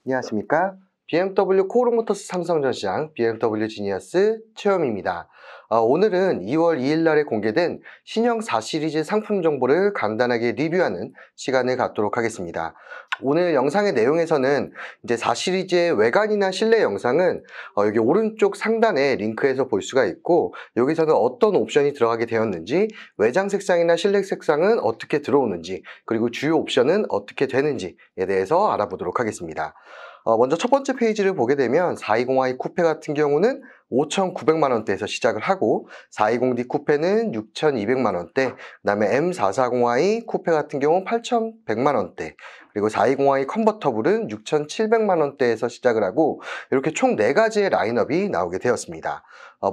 안녕하십니까? BMW 코오롱모터스 삼성전시장 BMW 지니어스 최영입니다. 오늘은 2월 2일 날에 공개된 신형 4 시리즈 상품 정보를 간단하게 리뷰하는 시간을 갖도록 하겠습니다. 오늘 영상의 내용에서는 이제 4 시리즈의 외관이나 실내 영상은 여기 오른쪽 상단에 링크에서 볼 수가 있고, 여기서는 어떤 옵션이 들어가게 되었는지, 외장 색상이나 실내 색상은 어떻게 들어오는지, 그리고 주요 옵션은 어떻게 되는지에 대해서 알아보도록 하겠습니다. 먼저 첫 번째 페이지를 보게 되면 420i 쿠페 같은 경우는 5,900만원대에서 시작을 하고, 420D 쿠페는 6,200만원대, 그 다음에 M440i 쿠페 같은 경우는 8,100만원대, 그리고 420i 컨버터블은 6,700만원대에서 시작을 하고, 이렇게 총 4가지의 라인업이 나오게 되었습니다.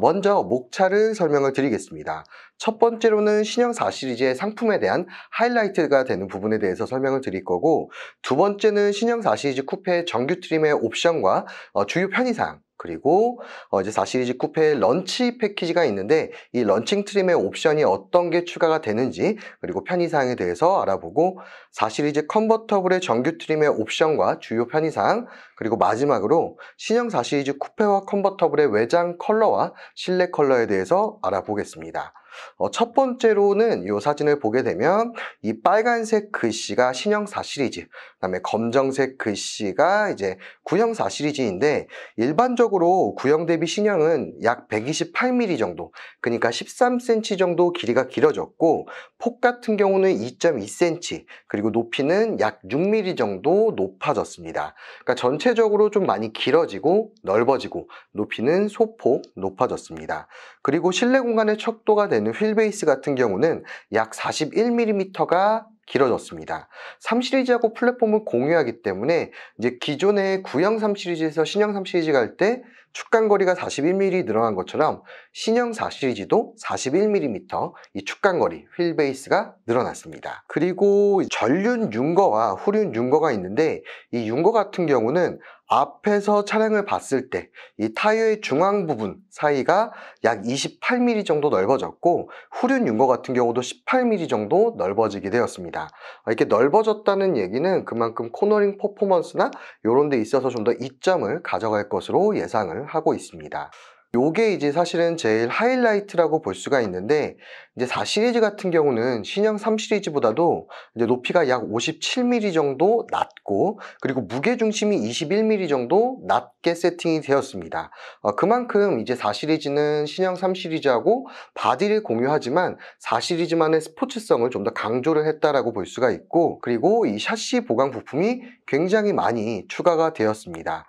먼저 목차를 설명을 드리겠습니다. 첫 번째로는 신형 4 시리즈의 상품에 대한 하이라이트가 되는 부분에 대해서 설명을 드릴 거고, 두 번째는 신형 4 시리즈 쿠페 정규 트림의 옵션과 주요 편의사항, 그리고 이제 4 시리즈 쿠페의 런치 패키지가 있는데, 이 런칭 트림의 옵션이 어떤 게 추가가 되는지, 그리고 편의사항에 대해서 알아보고, 4 시리즈 컨버터블의 정규 트림의 옵션과 주요 편의사항, 그리고 마지막으로 신형 4 시리즈 쿠페와 컨버터블의 외장 컬러와 실내 컬러에 대해서 알아보겠습니다. 첫 번째로는 이 사진을 보게 되면 이 빨간색 글씨가 신형 4 시리즈, 그 다음에 검정색 글씨가 이제 구형 4 시리즈인데, 일반적으로 구형 대비 신형은 약 128mm 정도, 그러니까 13cm 정도 길이가 길어졌고, 폭 같은 경우는 2.2cm, 그리고 높이는 약 6mm 정도 높아졌습니다. 그러니까 전체적으로 좀 많이 길어지고 넓어지고, 높이는 소폭 높아졌습니다. 그리고 실내 공간의 척도가 되는 휠베이스 같은 경우는 약 41mm가 길어졌습니다. 3 시리즈하고 플랫폼을 공유하기 때문에 이제 기존의 구형 3 시리즈에서 신형 3 시리즈 갈 때 축간거리가 41mm 늘어난 것처럼 신형 4 시리즈도 41mm 이 축간거리, 휠베이스가 늘어났습니다. 그리고 전륜 윤거와 후륜 윤거가 있는데, 이 윤거 같은 경우는 앞에서 차량을 봤을 때 이 타이어의 중앙 부분 사이가 약 28mm 정도 넓어졌고, 후륜 윤거 같은 경우도 18mm 정도 넓어지게 되었습니다. 이렇게 넓어졌다는 얘기는 그만큼 코너링 퍼포먼스나 이런 데 있어서 좀 더 이점을 가져갈 것으로 예상을 하고 있습니다. 요게 이제 사실은 제일 하이라이트라고 볼 수가 있는데, 이제 4 시리즈 같은 경우는 신형 3 시리즈보다도 이제 높이가 약 57mm 정도 낮고, 그리고 무게중심이 21mm 정도 낮게 세팅이 되었습니다. 그만큼 이제 4 시리즈는 신형 3 시리즈하고 바디를 공유하지만 4 시리즈만의 스포츠성을 좀 더 강조를 했다라고 볼 수가 있고, 그리고 이 샤시 보강 부품이 굉장히 많이 추가가 되었습니다.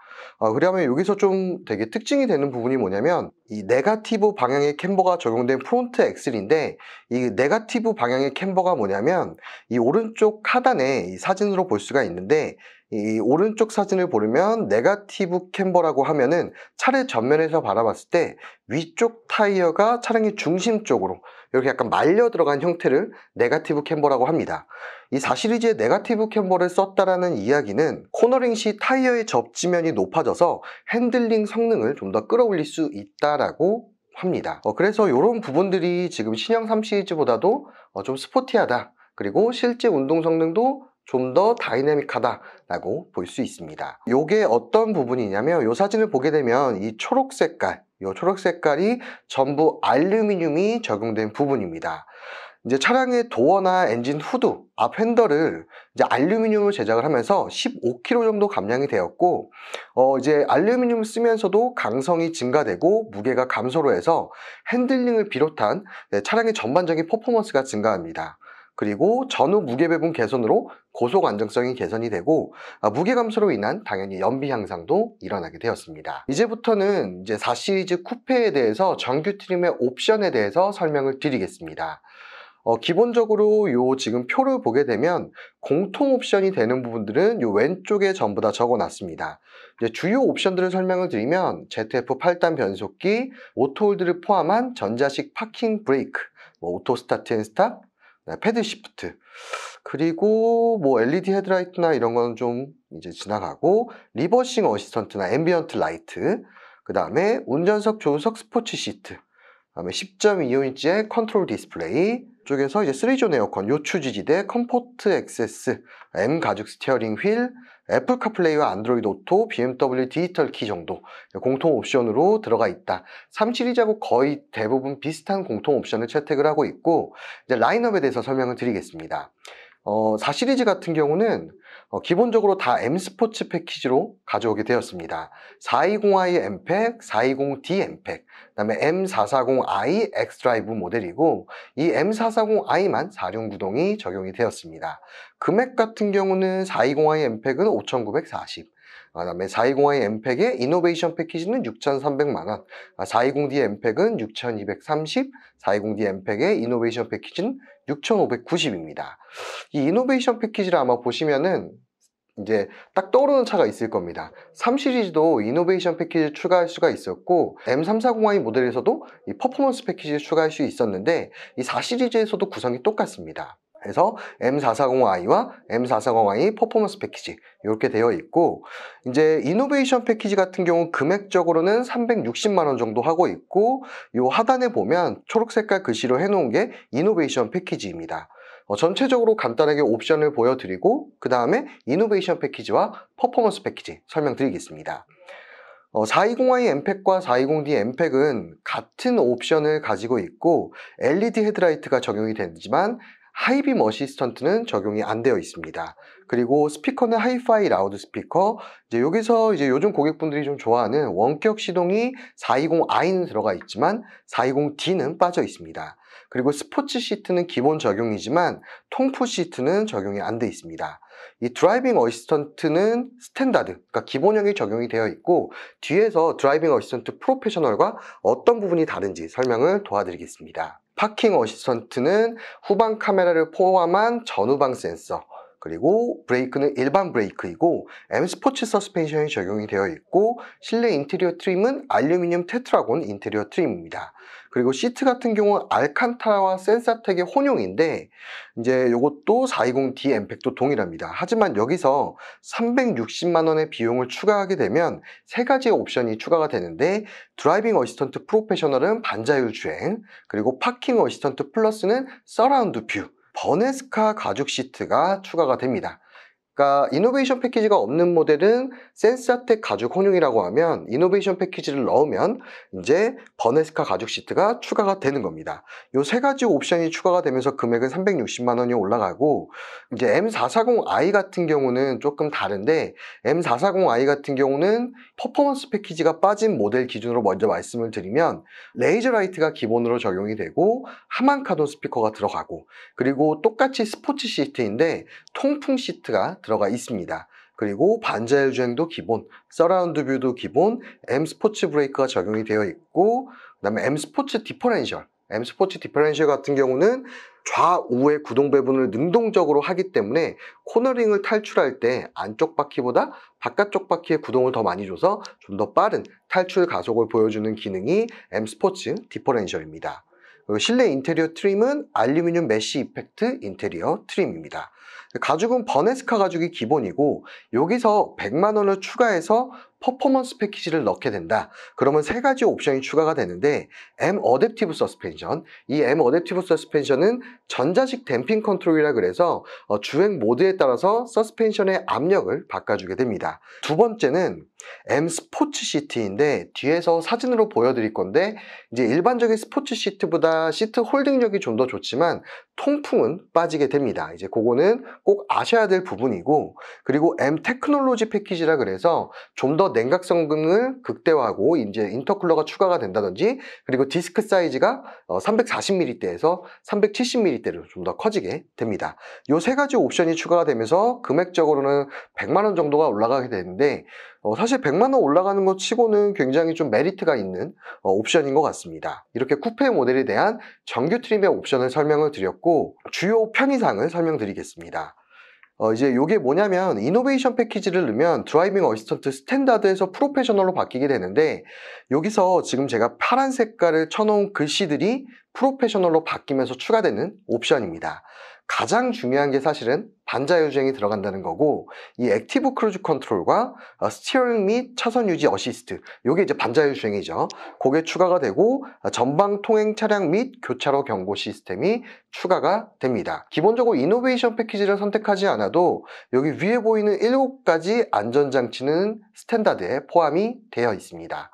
그러면 여기서 좀 되게 특징이 되는 부분이 뭐냐면, 이 네거티브 방향의 캠버가 적용된 프론트 엑셀인데, 이 네거티브 방향의 캠버가 뭐냐면, 이 오른쪽 하단에 이 사진으로 볼 수가 있는데, 이 오른쪽 사진을 보면 네거티브 캠버라고 하면은 차를 전면에서 바라봤을 때 위쪽 타이어가 차량의 중심 쪽으로 이렇게 약간 말려 들어간 형태를 네거티브 캠버라고 합니다. 이 4 시리즈의 네거티브 캠버를 썼다라는 이야기는 코너링 시 타이어의 접지면이 높아져서 핸들링 성능을 좀 더 끌어올릴 수 있다라고 합니다. 그래서 이런 부분들이 지금 신형 3 시리즈보다도 좀 스포티하다, 그리고 실제 운동 성능도 좀 더 다이내믹하다라고 볼 수 있습니다. 이게 어떤 부분이냐면, 이 사진을 보게 되면 이 초록 색깔, 이 초록 색깔이 전부 알루미늄이 적용된 부분입니다. 이제 차량의 도어나 엔진 후드, 앞 핸들을 이제 알루미늄을 제작을 하면서 15kg 정도 감량이 되었고, 이제 알루미늄을 쓰면서도 강성이 증가되고 무게가 감소로 해서 핸들링을 비롯한 차량의 전반적인 퍼포먼스가 증가합니다. 그리고 전후 무게 배분 개선으로 고속 안정성이 개선이 되고, 무게 감소로 인한 당연히 연비 향상도 일어나게 되었습니다. 이제부터는 이제 4 시리즈 쿠페에 대해서 정규 트림의 옵션에 대해서 설명을 드리겠습니다. 기본적으로 요 지금 표를 보게 되면 공통 옵션이 되는 부분들은 요 왼쪽에 전부 다 적어 놨습니다. 이제 주요 옵션들을 설명을 드리면, ZF 8단 변속기, 오토홀드를 포함한 전자식 파킹 브레이크, 오토 스타트 앤 스탑, 패드 시프트, 그리고 LED 헤드라이트나 이런 건 좀 이제 지나가고, 리버싱 어시스턴트나 앰비언트 라이트, 그 다음에 운전석 조수석 스포츠 시트, 그다음에 10.25인치의 컨트롤 디스플레이 쪽에서 이제 3존 에어컨, 요추 지지대, 컴포트 액세스, M 가죽 스티어링 휠, 애플 카플레이와 안드로이드 오토, BMW 디지털 키 정도 공통 옵션으로 들어가 있다. 3 시리즈하고 거의 대부분 비슷한 공통 옵션을 채택을 하고 있고, 이제 라인업에 대해서 설명을 드리겠습니다. 4 시리즈 같은 경우는 기본적으로 다 M 스포츠 패키지로 가져오게 되었습니다. 420i M팩, 420D M팩, 그다음에 M440i X드라이브 모델이고, 이 M440i만 4륜구동이 적용이 되었습니다. 금액 같은 경우는 420i M팩은 5,940, 그다음에 420i M팩의 이노베이션 패키지는 6,300만원, 420D M팩은 6,230, 420D M팩의 이노베이션 패키지는 6,590입니다. 이 이노베이션 패키지를 아마 보시면은 이제 딱 떠오르는 차가 있을 겁니다. 3 시리즈도 이노베이션 패키지를 추가할 수가 있었고, M340i 모델에서도 이 퍼포먼스 패키지를 추가할 수 있었는데, 이 4 시리즈에서도 구성이 똑같습니다. 그래서 M440i와 M440i 퍼포먼스 패키지 이렇게 되어 있고, 이제 이노베이션 패키지 같은 경우 금액적으로는 360만원 정도 하고 있고, 이 하단에 보면 초록 색깔 글씨로 해놓은 게 이노베이션 패키지입니다. 전체적으로 간단하게 옵션을 보여드리고, 그 다음에 이노베이션 패키지와 퍼포먼스 패키지 설명드리겠습니다. 420i M팩과 420D M팩은 같은 옵션을 가지고 있고, LED 헤드라이트가 적용이 되지만 하이빔 어시스턴트는 적용이 안 되어 있습니다. 그리고 스피커는 하이파이 라우드 스피커, 이제 여기서 이제 요즘 고객분들이 좀 좋아하는 원격 시동이 420i는 들어가 있지만 420D는 빠져 있습니다. 그리고 스포츠 시트는 기본 적용이지만 통풍 시트는 적용이 안 돼 있습니다. 이 드라이빙 어시스턴트는 스탠다드, 그러니까 기본형이 적용이 되어 있고, 뒤에서 드라이빙 어시스턴트 프로페셔널과 어떤 부분이 다른지 설명을 도와드리겠습니다. 파킹 어시스턴트는 후방 카메라를 포함한 전후방 센서, 그리고 브레이크는 일반 브레이크이고 M 스포츠 서스펜션이 적용이 되어 있고, 실내 인테리어 트림은 알루미늄 테트라곤 인테리어 트림입니다. 그리고 시트 같은 경우는 알칸타라와 센사텍의 혼용인데, 이제 이것도 420D M팩도 동일합니다. 하지만 여기서 360만원의 비용을 추가하게 되면 세 가지의 옵션이 추가가 되는데, 드라이빙 어시스턴트 프로페셔널은 반자율 주행, 그리고 파킹 어시스턴트 플러스는 서라운드 뷰, 버네스카 가죽 시트가 추가가 됩니다. 그러니까 이노베이션 패키지가 없는 모델은 센사텍 가죽 혼용이라고 하면, 이노베이션 패키지를 넣으면 이제 버네스카 가죽 시트가 추가가 되는 겁니다. 이 세 가지 옵션이 추가가 되면서 금액은 360만원이 올라가고, 이제 M440i 같은 경우는 조금 다른데, M440i 같은 경우는 퍼포먼스 패키지가 빠진 모델 기준으로 먼저 말씀을 드리면, 레이저 라이트가 기본으로 적용이 되고 하만 카돈 스피커가 들어가고, 그리고 똑같이 스포츠 시트인데 통풍 시트가 들어가 있습니다. 그리고 반자율 주행도 기본, 서라운드 뷰도 기본, M 스포츠 브레이크가 적용이 되어 있고, 그 다음에 M 스포츠 디퍼렌셜 같은 경우는 좌우의 구동 배분을 능동적으로 하기 때문에 코너링을 탈출할 때 안쪽 바퀴보다 바깥쪽 바퀴의 구동을 더 많이 줘서 좀 더 빠른 탈출 가속을 보여주는 기능이 M 스포츠 디퍼렌셜입니다. 실내 인테리어 트림은 알루미늄 메쉬 이펙트 인테리어 트림입니다. 가죽은 버네스카 가죽이 기본이고, 여기서 100만원을 추가해서 퍼포먼스 패키지를 넣게 된다. 그러면 세 가지 옵션이 추가가 되는데, M 어댑티브 서스펜션, 이 M 어댑티브 서스펜션은 전자식 댐핑 컨트롤이라 그래서 주행 모드에 따라서 서스펜션의 압력을 바꿔주게 됩니다. 두 번째는 M 스포츠 시트인데, 뒤에서 사진으로 보여드릴 건데, 이제 일반적인 스포츠 시트보다 시트 홀딩력이 좀 더 좋지만 통풍은 빠지게 됩니다. 이제 그거는 꼭 아셔야 될 부분이고, 그리고 M 테크놀로지 패키지라 그래서 좀 더 냉각성능을 극대화하고 이제 인터쿨러가 추가가 된다든지, 그리고 디스크 사이즈가 340mm대에서 370mm대로 좀 더 커지게 됩니다. 이 세 가지 옵션이 추가가 되면서 금액적으로는 100만원 정도가 올라가게 되는데, 사실 100만원 올라가는 것 치고는 굉장히 좀 메리트가 있는 옵션인 것 같습니다. 이렇게 쿠페 모델에 대한 정규 트림의 옵션을 설명을 드렸고, 주요 편의사항을 설명드리겠습니다. 이제 이게 뭐냐면, 이노베이션 패키지를 넣으면 드라이빙 어시스턴트 스탠다드에서 프로페셔널로 바뀌게 되는데, 여기서 지금 제가 파란 색깔을 쳐놓은 글씨들이 프로페셔널로 바뀌면서 추가되는 옵션입니다. 가장 중요한 게 사실은 반자율 주행이 들어간다는 거고, 이 액티브 크루즈 컨트롤과 스티어링 및 차선 유지 어시스트, 요게 이제 반자율 주행이죠. 그게 추가가 되고, 전방 통행 차량 및 교차로 경고 시스템이 추가가 됩니다. 기본적으로 이노베이션 패키지를 선택하지 않아도 여기 위에 보이는 7가지 안전장치는 스탠다드에 포함이 되어 있습니다.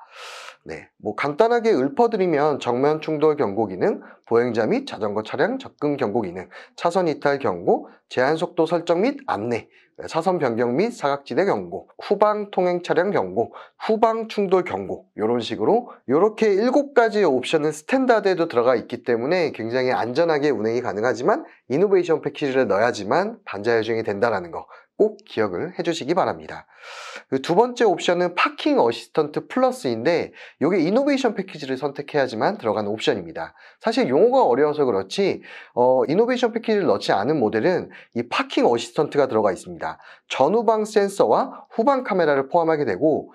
네, 뭐 간단하게 읊어드리면 정면 충돌 경고 기능, 보행자 및 자전거 차량 접근 경고 기능, 차선 이탈 경고, 제한 속도 설정 및 안내, 차선 변경 및 사각지대 경고, 후방 통행 차량 경고, 후방 충돌 경고, 이런 식으로 이렇게 7가지 옵션은 스탠다드에도 들어가 있기 때문에 굉장히 안전하게 운행이 가능하지만 이노베이션 패키지를 넣어야지만 반자율 주행이 된다는 거 꼭 기억을 해주시기 바랍니다. 그 두 번째 옵션은 파킹 어시스턴트 플러스인데 이게 이노베이션 패키지를 선택해야지만 들어가는 옵션입니다. 사실 용어가 어려워서 그렇지 이노베이션 패키지를 넣지 않은 모델은 이 파킹 어시스턴트가 들어가 있습니다. 전후방 센서와 후방 카메라를 포함하게 되고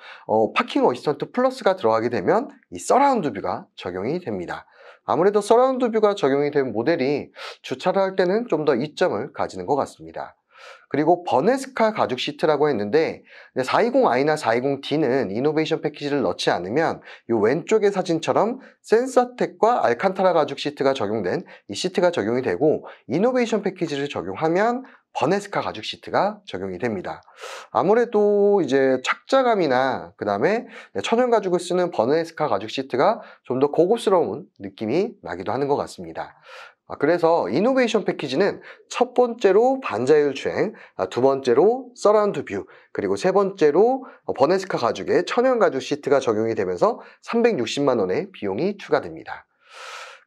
파킹 어시스턴트 플러스가 들어가게 되면 이 서라운드 뷰가 적용이 됩니다. 아무래도 서라운드 뷰가 적용이 된 모델이 주차를 할 때는 좀 더 이점을 가지는 것 같습니다. 그리고 버네스카 가죽 시트라고 했는데 420i나 420D는 이노베이션 패키지를 넣지 않으면 이 왼쪽의 사진처럼 센서텍과 알칸타라 가죽 시트가 적용된 이 시트가 적용이 되고, 이노베이션 패키지를 적용하면 버네스카 가죽 시트가 적용이 됩니다. 아무래도 이제 착자감이나 그 다음에 천연 가죽을 쓰는 버네스카 가죽 시트가 좀 더 고급스러운 느낌이 나기도 하는 것 같습니다. 그래서 이노베이션 패키지는 첫 번째로 반자율 주행, 두 번째로 서라운드 뷰, 그리고 세 번째로 버네스카 가죽의 천연 가죽 시트가 적용이 되면서 360만 원의 비용이 추가됩니다.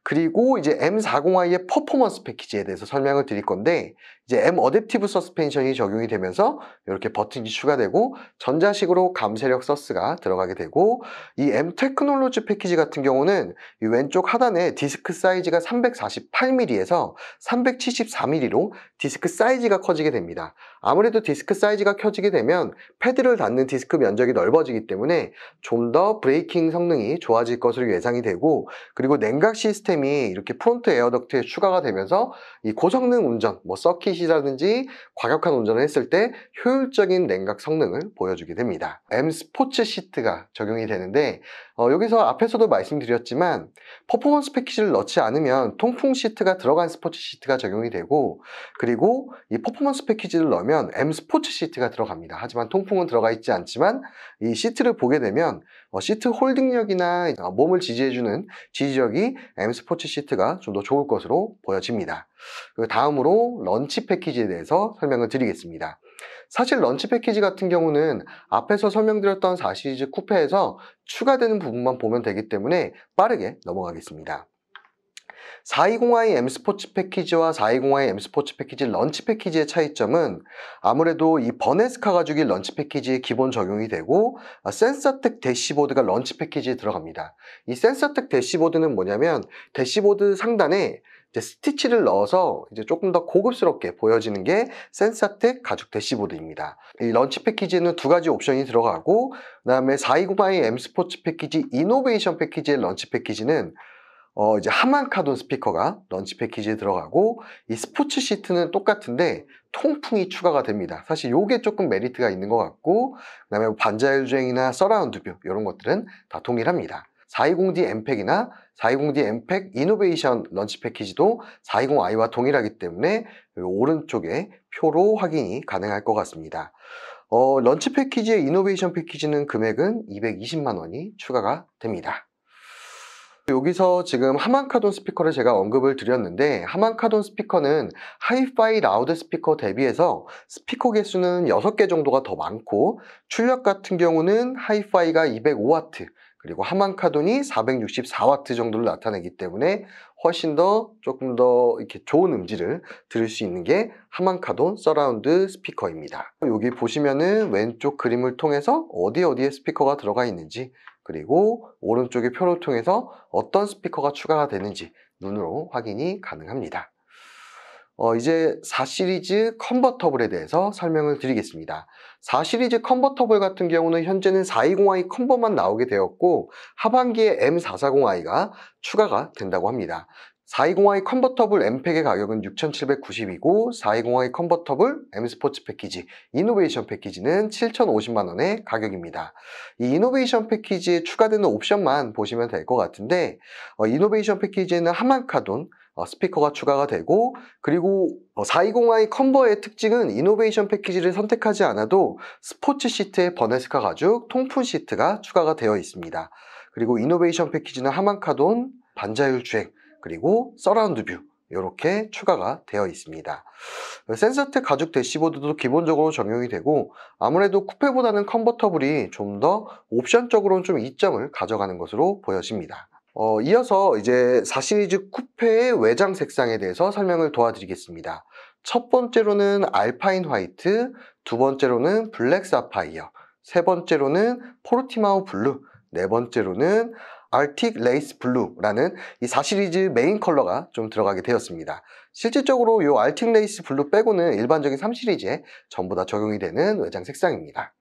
그리고 이제 M40i의 퍼포먼스 패키지에 대해서 설명을 드릴 건데, 이제 M 어댑티브 서스펜션이 적용이 되면서 이렇게 버튼이 추가되고 전자식으로 감쇄력 서스가 들어가게 되고, 이 M 테크놀로지 패키지 같은 경우는 이 왼쪽 하단에 디스크 사이즈가 348mm에서 374mm로 디스크 사이즈가 커지게 됩니다. 아무래도 디스크 사이즈가 커지게 되면 패드를 닿는 디스크 면적이 넓어지기 때문에 좀 더 브레이킹 성능이 좋아질 것으로 예상이 되고, 그리고 냉각 시스템이 이렇게 프론트 에어덕트에 추가가 되면서 이 고성능 운전, 뭐 서킷이라든지 과격한 운전을 했을 때 효율적인 냉각 성능을 보여주게 됩니다. M 스포츠 시트가 적용이 되는데 여기서 앞에서도 말씀드렸지만 퍼포먼스 패키지를 넣지 않으면 통풍 시트가 들어간 스포츠 시트가 적용이 되고, 그리고 이 퍼포먼스 패키지를 넣으면 M 스포츠 시트가 들어갑니다. 하지만 통풍은 들어가 있지 않지만 이 시트를 보게 되면 시트 홀딩력이나 몸을 지지해주는 지지력이 M 스포츠 시트가 좀 더 좋을 것으로 보여집니다. 다음으로 런치 패키지에 대해서 설명을 드리겠습니다. 사실 런치 패키지 같은 경우는 앞에서 설명드렸던 4시리즈 쿠페에서 추가되는 부분만 보면 되기 때문에 빠르게 넘어가겠습니다. 420i M 스포츠 패키지와 420i M 스포츠 패키지 런치 패키지의 차이점은 아무래도 이 버네스카 가죽이 런치 패키지에 기본 적용이 되고, 센서텍 대시보드가 런치 패키지에 들어갑니다. 이 센서텍 대시보드는 뭐냐면 대시보드 상단에 이제 스티치를 넣어서 이제 조금 더 고급스럽게 보여지는 게 센서텍 가죽 대시보드입니다. 이 런치 패키지에는 2가지 옵션이 들어가고, 그 다음에 420i M 스포츠 패키지 이노베이션 패키지의 런치 패키지는 이제 하만카돈 스피커가 런치 패키지에 들어가고, 이 스포츠 시트는 똑같은데 통풍이 추가가 됩니다. 사실 요게 조금 메리트가 있는 것 같고, 그 다음에 반자율 주행이나 서라운드 뷰 이런 것들은 다 동일합니다. 420D 엠팩이나 420D 엠팩 이노베이션 런치 패키지도 420i와 동일하기 때문에 오른쪽에 표로 확인이 가능할 것 같습니다. 런치 패키지의 이노베이션 패키지는 금액은 220만 원이 추가가 됩니다. 여기서 지금 하만카돈 스피커를 제가 언급을 드렸는데, 하만카돈 스피커는 하이파이 라우드 스피커 대비해서 스피커 개수는 6개 정도가 더 많고, 출력 같은 경우는 하이파이가 205W, 그리고 하만카돈이 464W 정도를 나타내기 때문에 훨씬 더 조금 더 이렇게 좋은 음질을 들을 수 있는 게 하만카돈 서라운드 스피커입니다. 여기 보시면은 왼쪽 그림을 통해서 어디에 스피커가 들어가 있는지, 그리고 오른쪽의 표를 통해서 어떤 스피커가 추가가 되는지 눈으로 확인이 가능합니다. 이제 4시리즈 컨버터블에 대해서 설명을 드리겠습니다. 4시리즈 컨버터블 같은 경우는 현재는 420i 컨버만 나오게 되었고, 하반기에 M440i가 추가가 된다고 합니다. 420i 컨버터블 M팩의 가격은 6,790이고 420i 컨버터블 M 스포츠 패키지, 이노베이션 패키지는 7,050만 원의 가격입니다. 이 이노베이션 패키지에 추가되는 옵션만 보시면 될 것 같은데 이노베이션 패키지에는 하만카돈 스피커가 추가가 되고, 그리고 420i 컨버의 특징은 이노베이션 패키지를 선택하지 않아도 스포츠 시트에 버네스카 가죽 통풍 시트가 추가가 되어 있습니다. 그리고 이노베이션 패키지는 하만카돈, 반자율 주행, 그리고 서라운드 뷰 이렇게 추가가 되어 있습니다. 센서텍 가죽 대시보드도 기본적으로 적용이 되고, 아무래도 쿠페보다는 컨버터블이 좀 더 옵션적으로는 좀 이점을 가져가는 것으로 보여집니다. 이어서 이제 4시리즈 쿠페의 외장 색상에 대해서 설명을 도와드리겠습니다. 첫 번째로는 알파인 화이트, 두 번째로는 블랙 사파이어, 세 번째로는 포르티마오 블루, 네 번째로는 아르틱 레이스 블루라는 이 4시리즈 메인 컬러가 좀 들어가게 되었습니다. 실질적으로 이 아르틱 레이스 블루 빼고는 일반적인 3시리즈에 전부 다 적용이 되는 외장 색상입니다.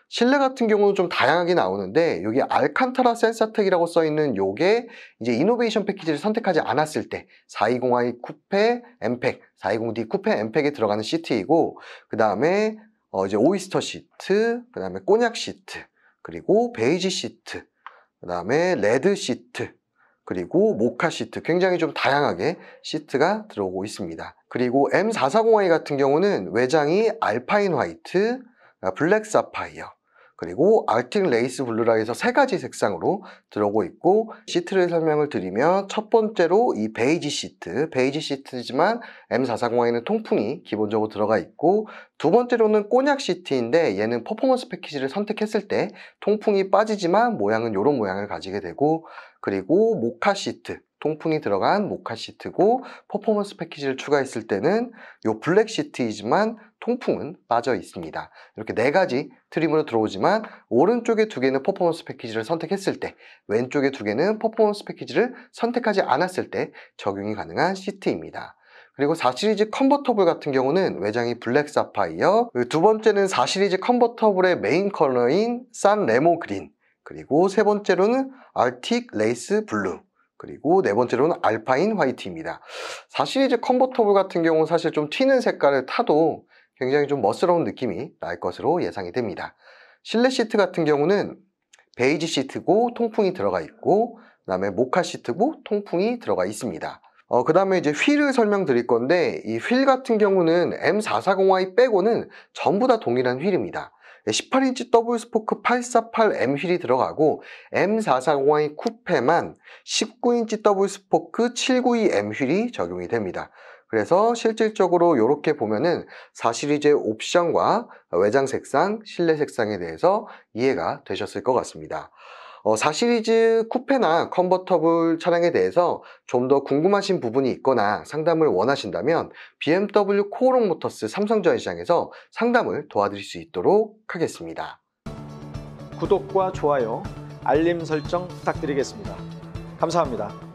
실내 같은 경우는 좀 다양하게 나오는데, 여기 알칸타라 센서텍이라고 써있는 요게 이제 이노베이션 패키지를 선택하지 않았을 때 420i 쿠페 M팩, 420D 쿠페 M팩에 들어가는 시트이고, 그 다음에 이제 오이스터 시트, 그 다음에 꼬냑 시트, 그리고 베이지 시트, 그 다음에 레드 시트, 그리고 모카 시트, 굉장히 좀 다양하게 시트가 들어오고 있습니다. 그리고 M440i 같은 경우는 외장이 알파인 화이트, 블랙 사파이어, 그리고 아르틱 레이스 블루라 해서 세 가지 색상으로 들어오고 있고, 시트를 설명을 드리면 첫 번째로 이 베이지 시트지만 M440i는 통풍이 기본적으로 들어가 있고, 두 번째로는 꼬냑 시트인데 얘는 퍼포먼스 패키지를 선택했을 때 통풍이 빠지지만 모양은 이런 모양을 가지게 되고, 그리고 모카 시트, 통풍이 들어간 모카 시트고, 퍼포먼스 패키지를 추가했을 때는 이 블랙 시트이지만 통풍은 빠져 있습니다. 이렇게 네 가지 트림으로 들어오지만 오른쪽에 두 개는 퍼포먼스 패키지를 선택했을 때, 왼쪽에 두 개는 퍼포먼스 패키지를 선택하지 않았을 때 적용이 가능한 시트입니다. 그리고 4시리즈 컨버터블 같은 경우는 외장이 블랙 사파이어, 두 번째는 4시리즈 컨버터블의 메인 컬러인 산 레모 그린, 그리고 세 번째로는 아르틱 레이스 블루, 그리고 네 번째로는 알파인 화이트입니다. 4시리즈 컨버터블 같은 경우는 사실 좀 튀는 색깔을 타도 굉장히 좀 멋스러운 느낌이 날 것으로 예상이 됩니다. 실내 시트 같은 경우는 베이지 시트고 통풍이 들어가 있고, 그 다음에 모카 시트고 통풍이 들어가 있습니다. 그 다음에 이제 휠을 설명드릴 건데, 이 휠 같은 경우는 M440i 빼고는 전부 다 동일한 휠입니다. 18인치 더블 스포크 848M 휠이 들어가고, M440i 쿠페만 19인치 더블 스포크 792M 휠이 적용이 됩니다. 그래서 실질적으로 이렇게 보면은 4시리즈의 옵션과 외장 색상, 실내 색상에 대해서 이해가 되셨을 것 같습니다. 4시리즈 쿠페나 컨버터블 차량에 대해서 좀 더 궁금하신 부분이 있거나 상담을 원하신다면 BMW 코오롱 모터스 삼성전시장에서 상담을 도와드릴 수 있도록 하겠습니다. 구독과 좋아요, 알림 설정 부탁드리겠습니다. 감사합니다.